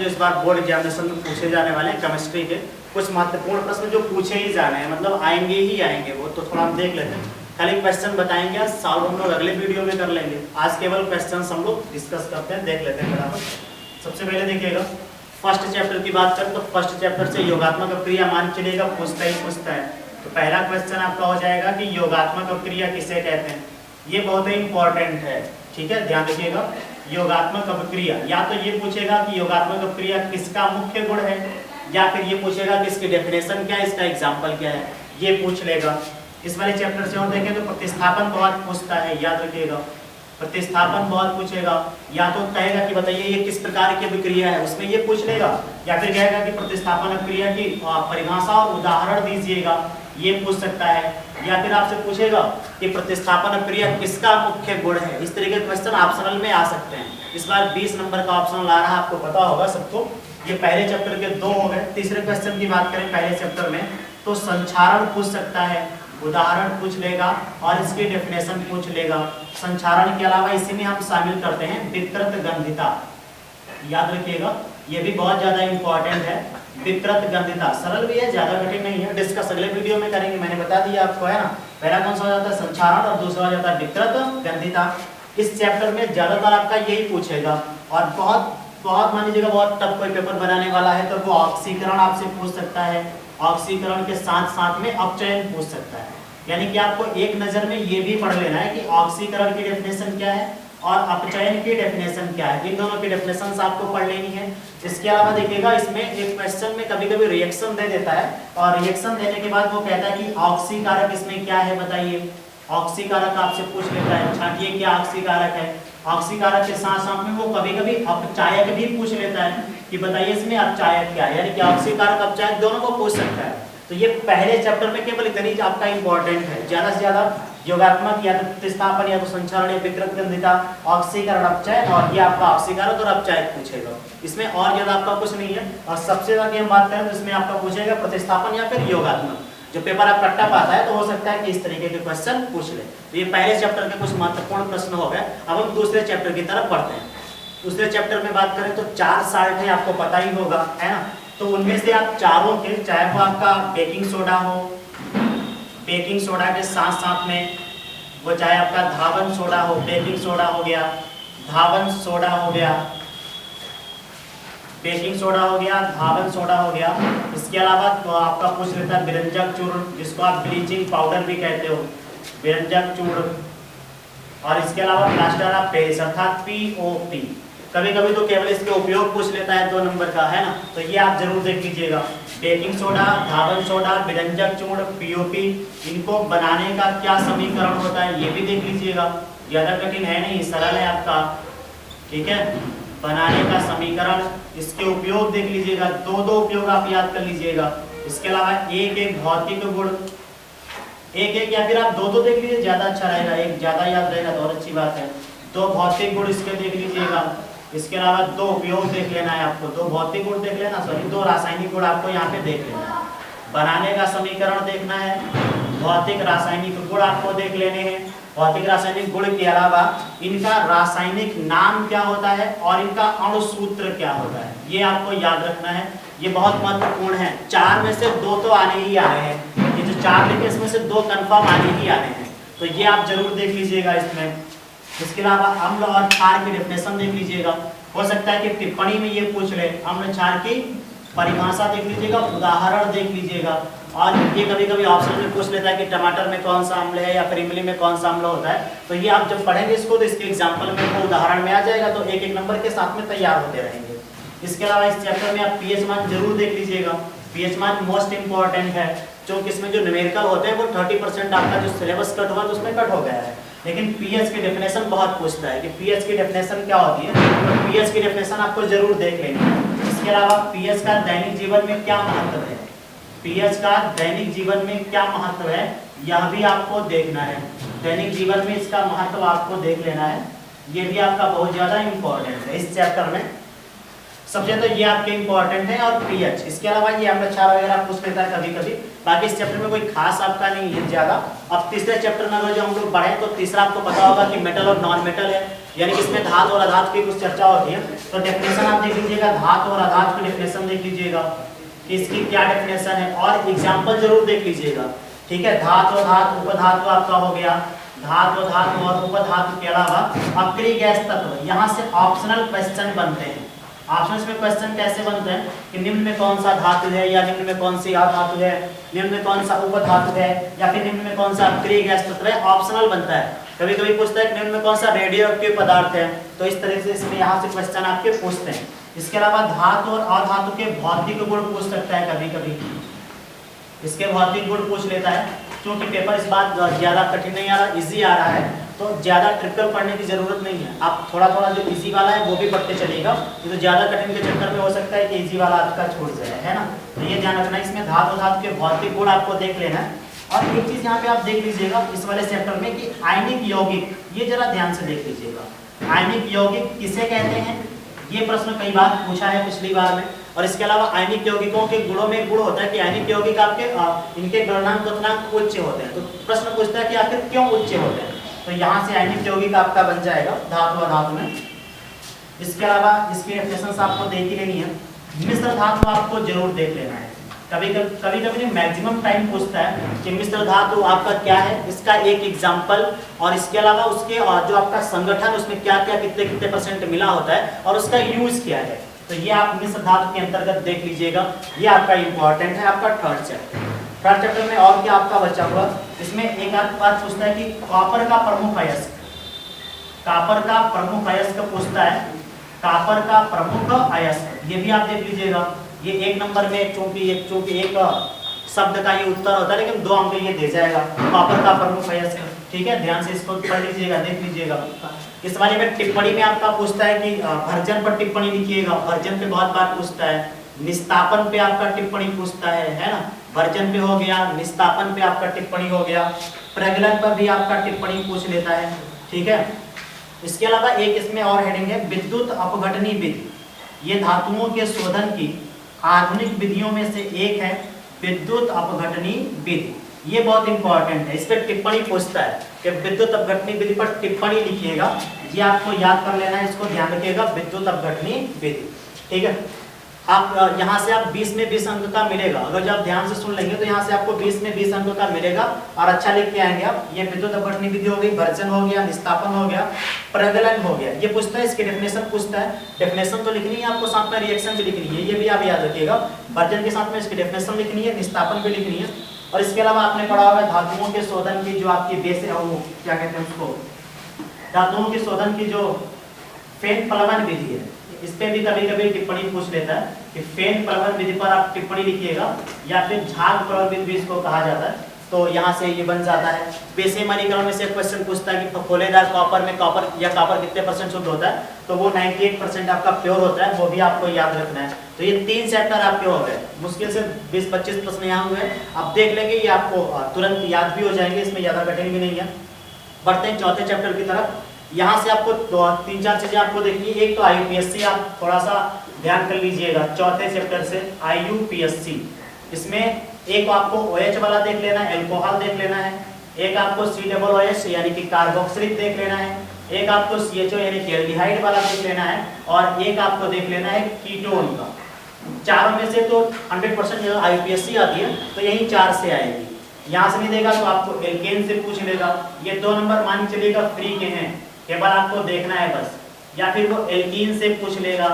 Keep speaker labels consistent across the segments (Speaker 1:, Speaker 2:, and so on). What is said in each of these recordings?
Speaker 1: जो इस बार board examination में पूछे जाने वाले हैं केमिस्ट्री के कुछ महत्वपूर्ण प्रश्न जो पूछे ही जाने हैं, मतलब आएंगे ही आएंगे, वो तो थोड़ा हम देख लेते हैं। खाली क्वेश्चन बताएंगे, आज सॉल्व हम लोग अगले वीडियो में कर लेंगे। आज केवल क्वेश्चन हम लोग डिस्कस करते हैं, देख लेते हैं बराबर। सबसे पहले देखिएगा फर्स्ट चैप्टर की बात करें तो फर्स्ट चैप्टर से योगात्मक अपक्रिया मान चलिएगा पूछता ही पूछता है। तो पहला क्वेश्चन आपका हो जाएगा कि योगात्मक अपक्रिया किसे कहते हैं। ये बहुत ही इंपॉर्टेंट है, ठीक है, ध्यान रखिएगा। योगात्मक अपक्रिया, या तो ये पूछेगा कि योगात्मक अपक्रिया किसका मुख्य गुण है, या फिर ये पूछेगा कि इसकी डेफिनेशन क्या है, इसका एग्जाम्पल क्या है, ये पूछ लेगा। इस वाले चैप्टर से और देखें तो प्रतिस्थापन बहुत पूछता है, याद रखिएगा। प्रतिस्थापन बहुत पूछेगा, या तो कहेगा कि बताइए ये किस प्रकार की अभिक्रिया है, उसमें ये पूछ लेगा, या फिर कहेगा कि प्रतिस्थापन अभिक्रिया की परिभाषा और उदाहरण दीजिएगा, ये पूछ सकता है। या फिर आपसे पूछेगा कि प्रतिस्थापन अभिक्रिया किसका मुख्य गुण है। इस तरीके के क्वेश्चन ऑप्शनल में आ सकते हैं। इस बार 20 नंबर का ऑप्शनल आ रहा है, आपको पता होगा सबको। ये पहले चैप्टर के 2 हो गए। तीसरे क्वेश्चन की बात करें पहले चैप्टर में तो संक्षारण पूछ सकता है, उदाहरण पूछ लेगा और इसकी डेफिनेशन पूछ लेगा। संक्षारण के अलावा इसी में हम शामिल करते हैं विकृत गंधिता, याद रखिएगा, ये भी बहुत ज्यादा इंपॉर्टेंट है। विकृत गंधिता सरल भी है, ज्यादा कठिन नहीं है, डिस्कस अगले वीडियो में करेंगे, मैंने बता दिया आपको, है ना। पहला कौन सा हो जाता है संक्षारण और दूसरा हो जाता है विकृत गंधिता। इस चैप्टर में ज्यादातर आपका यही पूछेगा और बहुत मान लीजिएगा बहुत टफ कोई पेपर बनाने वाला है तो वो ऑक्सीकरण आपसे पूछ सकता है। ऑक्सीकरण के साथ साथ में अपचयन पूछ सकता है, यानी कि आपको एक नजर में ये भी पढ़ लेना है कि ऑक्सीकरण की डेफिनेशन क्या है और अपचयन की डेफिनेशन क्या है। इन दोनों की डेफिनेशन आपको पढ़ लेनी है। इसके अलावा देखिएगा इसमें एक क्वेश्चन में कभी कभी रिएक्शन दे देता है और रिएक्शन देने के बाद वो कहता है कि ऑक्सीकारक इसमें क्या है बताइए। ऑक्सीकारक आपसे पूछ लेता है, छांटिए क्या ऑक्सीकारक है। ऑक्सीकारक के साथ साथ में वो कभी कभी अपचायक भी पूछ लेता है कि बताइए इसमें अपचायक क्या है, यानी कि ऑक्सीकारक अपचायक दोनों को पूछ सकता है। तो ये पहले चैप्टर में केवल इतनी आपका इंपॉर्टेंट है। ज्यादा से ज्यादा योगात्मक या तो प्रतिस्थापन या तो संक्षारण या विकृत गंधिता, ऑक्सीकरण, अपचयन और ये आपका ऑक्सीकारक और अपचायक पूछेगा। इसमें और ज्यादा आपका कुछ नहीं है। और सबसे ज्यादा हम बात करें तो इसमें आपका पूछेगा प्रतिस्थापन या फिर योगात्मक। जो पेपर आपका टफ आता है तो हो सकता है कि इस तरीके के क्वेश्चन पूछ ले। तो ये पहले चैप्टर के कुछ महत्वपूर्ण प्रश्न हो गए। अब हम दूसरे चैप्टर की तरफ बढ़ते हैं। दूसरे चैप्टर में बात करें तो 4 साल्ट है, आपको पता ही होगा, है ना। तो उनमें से आप चारों के, चाहे वो आपका बेकिंग सोडा हो, बेकिंग सोडा के साथ साथ में वो चाहे आपका धावन सोडा हो, बेकिंग सोडा हो गया, धावन सोडा हो गया, बेकिंग सोडा हो गया, धावन सोडा हो गया। इसके अलावा तो आपका पूछ लेता है विरंजक चूर्ण, जिसको आप ब्लीचिंग पाउडर भी कहते हो, विरंजक चूर्ण। और इसके अलावा प्लास्टर ऑफ पेरिस अर्थात POP। कभी कभी तो केवल इसके उपयोग पूछ लेता है 2 नंबर का, है ना। तो ये आप जरूर देख लीजिएगा। बेकिंग सोडा, धावन सोडा, विरंजक चूर्ण, POP, इनको बनाने का क्या समीकरण होता है ये भी देख लीजिएगा। ज्यादा कठिन है नहीं, सरल है आपका, ठीक है। बनाने का समीकरण, इसके उपयोग देख लीजिएगा, 2 उपयोग आप याद कर लीजिएगा। इसके अलावा एक भौतिक गुण, एक या फिर आप 2 देख लीजिए, ज्यादा अच्छा रहेगा, एक ज्यादा याद रहेगा तो और अच्छी बात है। 2 भौतिक गुण इसके देख लीजिएगा। इसके अलावा 2 उपयोग देख लेना है आपको, 2 भौतिक गुण देख लेना, सॉरी 2 रासायनिक गुण आपको यहाँ पे देख लेना है। बनाने का समीकरण देखना है, भौतिक रासायनिक गुण आपको देख लेने हैं। भौतिक रासायनिक गुण के अलावा इनका रासायनिक नाम क्या होता है और इनका अणुसूत्र क्या होता है, ये आपको याद रखना है। ये बहुत महत्वपूर्ण है। 4 में से 2 तो आने ही आने हैं, ये जो 4 लिखे इसमें से 2 कंफर्म आने ही आने हैं, तो ये आप जरूर देख लीजिएगा इसमें। इसके अलावा अम्ल और क्षार की डेफिनेशन देख लीजिएगा। हो सकता है कि टिप्पणी में ये पूछ ले, अम्ल क्षार की परिभाषा देख लीजिएगा, उदाहरण देख लीजिएगा। और ये कभी कभी ऑप्शन में पूछ लेता है कि टमाटर में कौन सा अम्ल है या फिर इमली में कौन सा अम्ल होता है। तो ये आप जब पढ़ेंगे इसको तो इसके एग्जाम्पल में वो उदाहरण में आ जाएगा, तो एक नंबर के साथ में तैयार होते रहेंगे। इसके अलावा इस चैप्टर में आप पीएच मान जरूर देख लीजिएगा। पीएच मान मोस्ट इंपॉर्टेंट है, क्योंकि इसमें जो न्यूमेरिकल होते हैं वो 30% आपका जो सिलेबस कट हुआ तो उसमें कट हो गया है। लेकिन पीएच की डेफिनेशन बहुत पूछता है कि पीएच की डेफिनेशन क्या होती है, तो पीएच की डेफिनेशन आपको जरूर देख लेनी है। इसके अलावा पीएच का दैनिक जीवन में क्या महत्व है, पीएच का दैनिक जीवन में क्या महत्व है, यह भी आपको देखना है। दैनिक जीवन में इसका महत्व आपको देख लेना है, ये भी आपका बहुत ज्यादा इंपॉर्टेंट है इस चैप्टर में। सबसे तो ये आपके इंपॉर्टेंट है और पीएच। इसके अलावा ये अम्ल क्षार वगैरह पूछ लेता है कभी कभी, बाकी इस चैप्टर में कोई खास आपका नहीं है ज्यादा। अब तीसरे चैप्टर में अगर जो हम लोग बढ़े तो तीसरा आपको पता होगा कि मेटल और नॉन मेटल है, यानी कि इसमें धातु और अधातु की कुछ चर्चा होती है। तो डेफिनेशन आप देख लीजिएगा, धातु और अधातु की डेफिनेशन देख लीजिएगा कि इसकी क्या डेफिनेशन है, और एग्जाम्पल जरूर देख लीजिएगा, ठीक है। धातु धातु उपधातु आपका हो गया, धातु धातु और उपधातु के अलावा अक्रिय गैस तत्व, यहाँ से ऑप्शनल क्वेश्चन बनते हैं। ऑप्शंस में क्वेश्चन कैसे बनते हैं कि निम्न में कौन सा धातु है, या निम्न में कौन सी अधातु है, निम्न में कौन सा उपधातु है, या फिर निम्न में कौन सा अक्रिय गैस तत्व है, ऑप्शनल बनता है। कभी कभी पूछता है कि निम्न में कौन सा रेडियो एक्टिव पदार्थ है, तो इस तरह से इसमें यहाँ से क्वेश्चन आपके पूछते हैं। इसके अलावा धातु और अधातु के भौतिक गुण पूछ सकता है, कभी कभी इसके भौतिक गुण पूछ लेता है। क्योंकि पेपर इस बात ज्यादा कठिन नहीं आ रहा, इजी आ रहा है, तो ज्यादा ट्रिपल पढ़ने की जरूरत नहीं है। आप थोड़ा थोड़ा जो इजी वाला है वो भी पढ़ते चलिएगा, ये तो ज्यादा कठिन के चक्कर में हो सकता है कि इजी वाला आपका छूट जाए, है ना। तो ये ध्यान रखना, इसमें धातु धातु के भौतिक गुण आपको देख लेना है। और एक चीज यहाँ पे आप देख लीजिएगा इस वाले चैप्टर में कि आयनिक यौगिक, ये जरा ध्यान से देख लीजिएगा, आयनिक यौगिक किसे कहते हैं, ये प्रश्न कई बार पूछा है पिछली बार में। और इसके अलावा आयनिक यौगिकों के गुणों में गुण होता है कि आयनिक यौगिक आपके इनके गलनांक गलनांक उच्च होते हैं। तो प्रश्न पूछता है कि आखिर क्यों उच्च होते हैं, तो यहाँ से आयनिक यौगिक आपका बन जाएगा धातु और धातु में। इसके अलावा इसकी डेफिनेशंस आपको देख ही लेनी है। मिश्र धातु आपको जरूर देख लेना है, कभी कभी मैक्सिमम टाइम पूछता है कि मिश्र धातु आपका क्या है, इसका एक एग्जाम्पल, और इसके अलावा उसके जो आपका संगठन उसमें क्या क्या कितने कितने परसेंट मिला होता है और उसका यूज क्या है। तो ये आप मिश्र धातु के अंतर्गत देख लीजिएगा, ये आपका इंपॉर्टेंट है आपका थर्ड चैप्टर। थर्ड चैप्टर में और क्या आपका बचा हुआ, इसमें एक आध बात पूछता है कि कॉपर का प्रमुख अयस्क, कॉपर का प्रमुख अयस्क पूछता है, कॉपर का प्रमुख अयस्क, ये भी आप देख लीजिएगा। ये एक नंबर में चूंकि एक शब्द का ये उत्तर होता है, लेकिन 2 अंक ये दे जाएगा, कॉपर का प्रमुख अयस्क, ठीक है। ध्यान से इसको पढ़ लीजिएगा, देख लीजिएगा। इस वाले में टिप्पणी में आपका पूछता है कि भर्जन पर टिप्पणी लिखिएगा, भर्जन पे बहुत बार पूछता है, निस्तापन पे आपका टिप्पणी पूछता है ना। भर्जन पे हो गया, निस्तापन पे आपका टिप्पणी हो गया, प्रगलन पर भी आपका टिप्पणी पूछ लेता है, ठीक है। इसके अलावा एक इसमें और हेडिंग है विद्युत अपघटनी विधि, ये धातुओं के शोधन की आधुनिक विधियों में से एक है विद्युत अपघटनी विधि। ये बहुत इंपॉर्टेंट है, इस पर टिप्पणी पूछता है कि विद्युत अपघटनी विधि पर टिप्पणी लिखिएगा, ये आपको याद कर लेना है, इसको ध्यान रखिएगा, विद्युत अपघटनी विधि, ठीक है। आप यहाँ से आप 20 में 20 अंक का मिलेगा, अगर जब ध्यान से सुन लेंगे तो यहाँ से आपको 20 में 20 अंक का मिलेगा और अच्छा लिख के आएंगे आप। ये विद्युत अपघटनी विधि हो गई, भर्जन हो गया, निस्तापन हो गया, प्रगलन हो गया, ये पूछता है, इसकी डेफिनेशन पूछता है। डेफिनेशन तो लिखनी है आपको, साथ में रिएक्शन भी लिखनी है, ये भी आप याद रखिएगा। भर्जन के साथ में इसकी डेफिनेशन लिखनी है, निस्तापन भी लिखनी है। और इसके अलावा आपने पढ़ा होगा धातुओं के शोधन की जो आपकी बेस है, वो क्या कहते हैं उसको, धातुओं के शोधन की जो फेन प्लवन विधि है, इस पे भी कभी कभी टिप्पणी पूछ लेता है कि फेन प्लवन विधि पर आप टिप्पणी लिखिएगा, या फिर झाग प्लवन विधि भी इसको कहा जाता है। तो यहाँ से ये बन जाता है। बेसे मणिकरण में से क्वेश्चन पूछता है कि फफोलेदार कॉपर में कॉपर कितने परसेंट शुद्ध होता है, तो वो 98% आपका प्योर होता है, वो भी आपको याद रखना है। तो ये 3 चैप्टर आपके हो गए, मुश्किल से 20-25 प्रश्न यहाँ हुए, आप देख लेंगे, ये आपको तुरंत याद भी हो जाएंगे, इसमें ज़्यादा कठिन भी नहीं है। बढ़ते हैं चौथे चैप्टर की तरफ। यहाँ से आपको 3-4 चीजें आपको देखनी है। एक तो IUPSC आप थोड़ा सा ध्यान कर लीजिएगा, चौथे चैप्टर से IUPSC, इसमें एक आपको OH वाला देख लेना है, एल्कोहल देख लेना है, एक आपको COOH यानी कि कार्बोक्सिलिक देख लेना है, एक आपको CHO यानी कि एल्डिहाइड वाला देख लेना है, और एक आपको देख लेना है कीटोन का। चारों में से तो 100% IUPSC आती है, तो यही 4 से आएगी। यहाँ से नहीं देगा तो आपको एल्केन से पूछ लेगा, ये 2 नंबर मान चलिएगा फ्री के हैं, केवल आपको देखना है बस, या फिर वो एल्कीन से पूछ लेगा,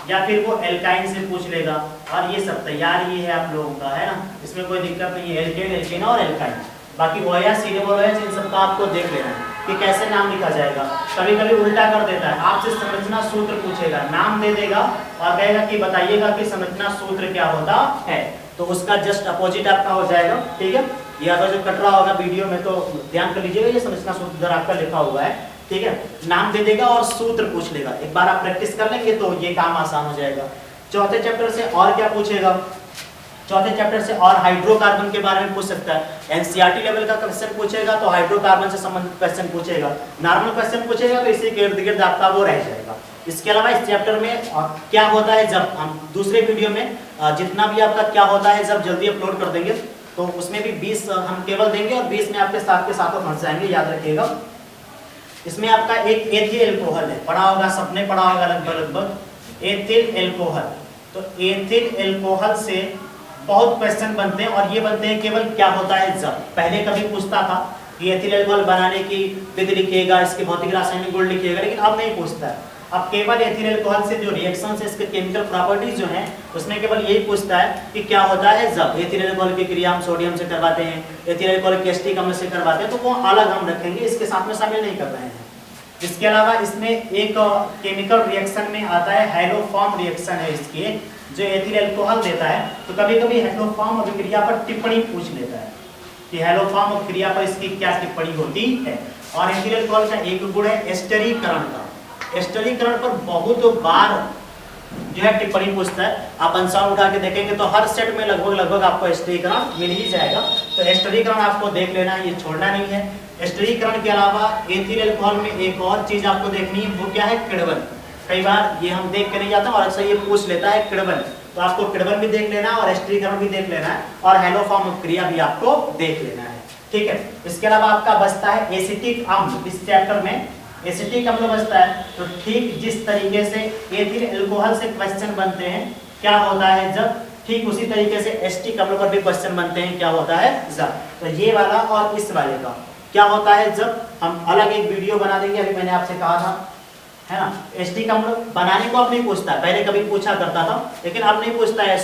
Speaker 1: या फिर वो एल्काइन से पूछ लेगा, और ये सब तैयार ही है आप लोगों का, है ना, इसमें कोई दिक्कत नहीं है। एल्केन, एल्केन और एल्काइन, बाकी OH, COOH इन सब का आपको देख लेना है कि कैसे नाम लिखा जाएगा। कभी कभी उल्टा कर देता है, आपसे संरचना सूत्र पूछेगा, नाम दे देगा और कहेगा कि बताइएगा कि संरचना सूत्र क्या होता है, तो उसका जस्ट अपोजिट आपका हो जाएगा, ठीक है। ये अगर जो कट रहा होगा वीडियो में तो ध्यान कर लीजिएगा, ये संरचना सूत्र इधर आपका लिखा हुआ है, ठीक है। नाम दे देगा और सूत्र पूछ लेगा, एक बार आप प्रैक्टिस कर लेंगे तो ये काम आसान हो जाएगा। चौथे चैप्टर से और क्या पूछेगा, चौथे चैप्टर से और हाइड्रोकार्बन के बारे में पूछ सकता है। NCERT लेवल का क्वेश्चन पूछेगा तो हाइड्रोकार्बन से संबंधित क्वेश्चन पूछेगा, नॉर्मल क्वेश्चन पूछेगा तो इसी के इर्द गिर्द आपका वो रह जाएगा। इसके अलावा इस चैप्टर में क्या होता है जब, हम दूसरे वीडियो में जितना भी आपका क्या होता है जब जल्दी अपलोड कर देंगे, तो उसमें भी 20 हम केवल देंगे और 20 में आपके साथ के साथ फंस जाएंगे, याद रखिएगा। इसमें आपका एक एथिल एल्कोहल है, पढ़ा होगा, सबने पढ़ा होगा लगभग, एथिल एल्कोहल। तो एथिल एल्कोहल से बहुत क्वेश्चन बनते हैं और ये बनते हैं केवल क्या होता है जब। पहले कभी पूछता था कि एथिल एल्कोहल बनाने की विधि लिखिएगा, इसके भौतिक रासायनिक गुण लिखिएगा, लेकिन अब नहीं पूछता है। अब केवल एथिल एल्कोहल से जो रिएक्शन है, इसके केमिकल प्रॉपर्टीज जो हैं, उसमें केवल यही पूछता है कि क्या होता है जब। एथिल एल्कोहल की क्रिया हम सोडियम से करवाते हैं, एथिल एल्कोहल एसिटिक अम्ल से करवाते हैं, तो वो अलग हम रखेंगे, इसके साथ में शामिल नहीं कर रहे हैं। इसके अलावा इसमें एक केमिकल रिएक्शन में आता है हैलोफॉर्म रिएक्शन है इसकी, जो एथिल एल्कोहल देता है। तो कभी कभी हैलोफॉर्म अभिक्रिया पर टिप्पणी पूछ लेता है कि हैलोफॉर्म अभिक्रिया पर इसकी क्या टिप्पणी होती है। और एथिल एल्कोहल का एक गुण है एस्टरीकरण का। एस्टरीकरण पर बहुत बार जो है टिप्पणी पूछता है। आप आंसर उठा के देखेंगे तो हर सेट में लगभग आपको एस्टरीकरण मिल ही जाएगा। तो एस्टरीकरण आपको देख लेना है, ये छोड़ना नहीं है। एस्टरीकरण के अलावा एथिल एल्कोहल में एक और चीज आपको देखनी है, वो क्या है, किण्वन। कई बार ये हम देख के नहीं जाते और अक्सर ये पूछ लेता है किण्वन, तो आपको किण्वन भी देख लेना है और एस्टरीकरण भी देख लेना है और हैलोफॉर्म क्रिया भी आपको देख लेना है, ठीक है। इसके अलावा आपका बचता है एसिटिक अम्ल। इस चैप्टर में एसिटिक अम्ल बचता है। तो ठीक जिस तरीके से एथिल एल्कोहल से क्वेश्चन बनते हैं क्या होता है जब, ठीक उसी तरीके से एसिटिक अम्ल पर भी क्वेश्चन बनते हैं क्या होता है जब। तो ये वाला और इस वाले का क्या होता है जब हम अलग एक वीडियो बना देंगे। अभी मैंने आपसे कहा था, है ना, एसिटिक अम्ल बनाने को अब नहीं पूछता है, पहले कभी पूछा करता था लेकिन अब नहीं पूछता है।